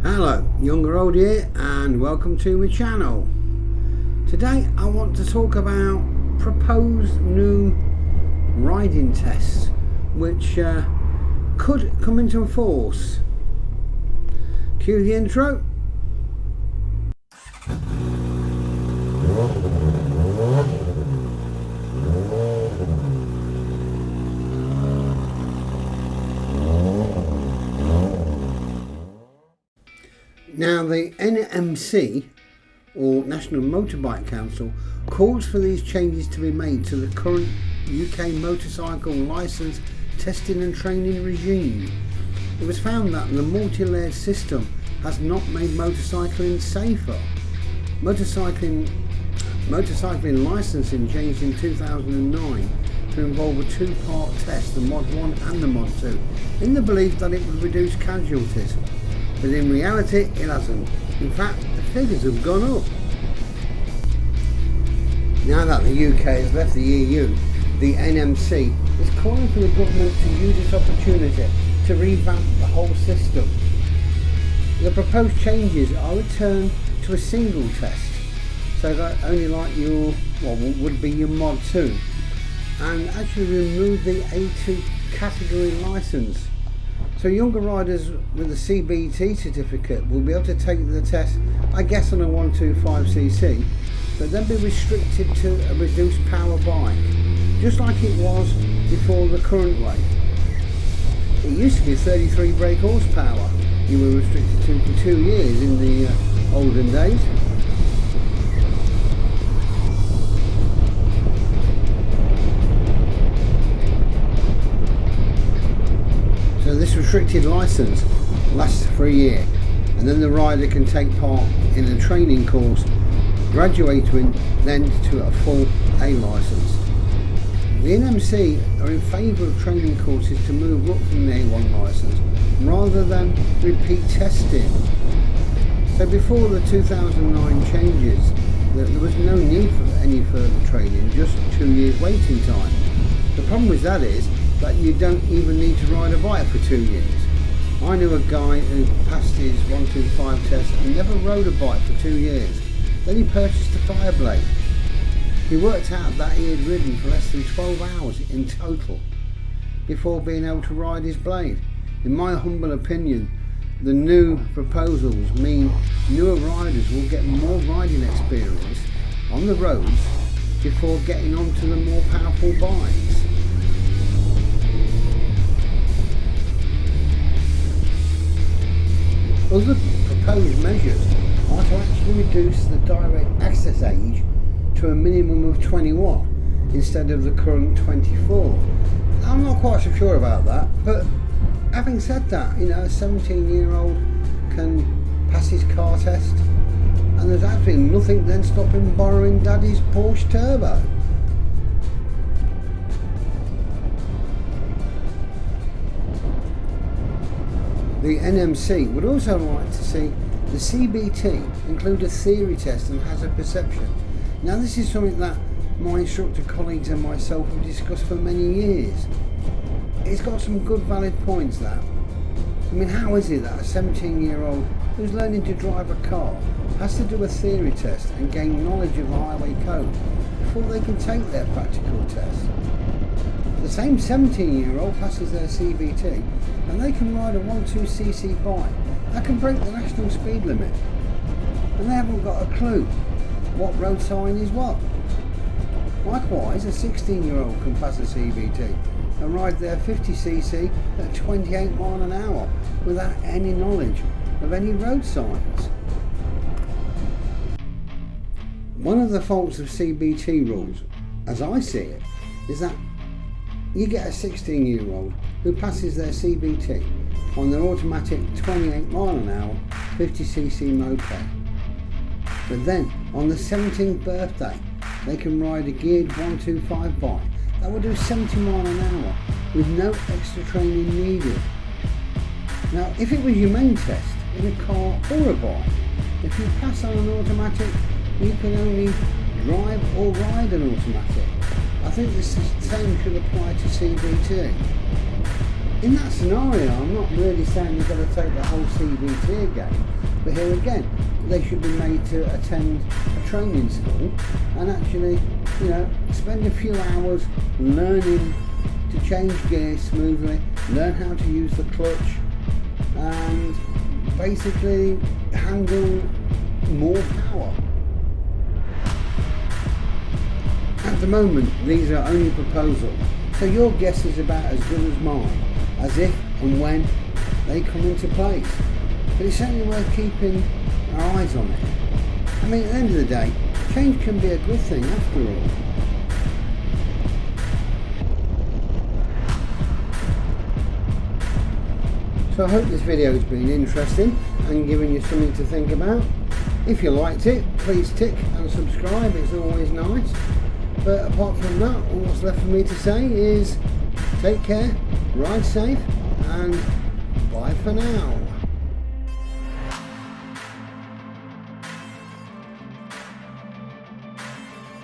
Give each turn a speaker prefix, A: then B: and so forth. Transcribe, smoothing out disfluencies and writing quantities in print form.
A: Hello, Younger Old here, and welcome to my channel. Today I want to talk about proposed new riding tests which could come into force. Cue the intro. Now, the NMC, or National Motorbike Council, calls for these changes to be made to the current UK motorcycle licence testing and training regime. It was found that the multi-layered system has not made motorcycling safer. Motorcycling licensing changed in 2009 to involve a two-part test, the Mod 1 and the Mod 2, in the belief that it would reduce casualties. But in reality it hasn't. In fact, the figures have gone up. Now that the UK has left the EU, the NMC is calling for the government to use this opportunity to revamp the whole system. The proposed changes are a return to a single test, so that only like your, would be your Mod 2, and actually remove the A2 category licence. So younger riders with a CBT certificate will be able to take the test, I guess, on a 125cc, but then be restricted to a reduced power bike, just like it was before the current way. It used to be 33 brake horsepower you were restricted to for 2 years in the olden days. So this restricted licence lasts for a year, and then the rider can take part in a training course, graduating then to a full A licence. The NMC are in favour of training courses to move up from the A1 licence rather than repeat testing. So before the 2009 changes, there was no need for any further training, just 2 years waiting time. The problem with that is that you don't even need to ride a bike for 2 years. I knew a guy who passed his 125 test and never rode a bike for 2 years. Then he purchased a Fireblade. He worked out that he had ridden for less than 12 hours in total before being able to ride his blade. In my humble opinion, the new proposals mean newer riders will get more riding experience on the roads before getting onto the more powerful bikes. Other proposed measures are to actually reduce the direct access age to a minimum of 21 instead of the current 24. I'm not quite so sure about that, but having said that, a 17-year-old can pass his car test, and there's actually nothing then stopping borrowing Daddy's Porsche Turbo. The NMC would also like to see the CBT include a theory test and hazard perception. Now, this is something that my instructor colleagues and myself have discussed for many years. It's got some good valid points, that. I mean, how is it that a 17-year-old who's learning to drive a car has to do a theory test and gain knowledge of the highway code before they can take their practical test? The same 17-year-old passes their CBT and they can ride a 12cc bike that can break the national speed limit, and they haven't got a clue what road sign is what. Likewise, a 16-year-old can pass a CBT and ride their 50cc at 28 miles an hour without any knowledge of any road signs. One of the faults of CBT rules, as I see it, is that you get a 16-year-old who passes their CBT on their automatic 28 mile an hour 50cc moped, but then on the 17th birthday they can ride a geared 125 bike that will do 70 mile an hour with no extra training needed. Now, if it was your main test in a car or a bike, if you pass on an automatic, you can only drive or ride an automatic. I think the same should apply to CBT. In that scenario, I'm not really saying they've got to take the whole CVT again, but here again, they should be made to attend a training school and actually, spend a few hours learning to change gears smoothly, learn how to use the clutch, and basically handle more power. At the moment, these are only proposals, so your guess is about as good as mine, as if and when they come into place. But it's certainly worth keeping our eyes on it. I mean, at the end of the day, change can be a good thing after all. So I hope this video has been interesting and given you something to think about. If you liked it, please tick and subscribe, it's always nice. But apart from that, all that's left for me to say is take care, ride safe, and bye for now.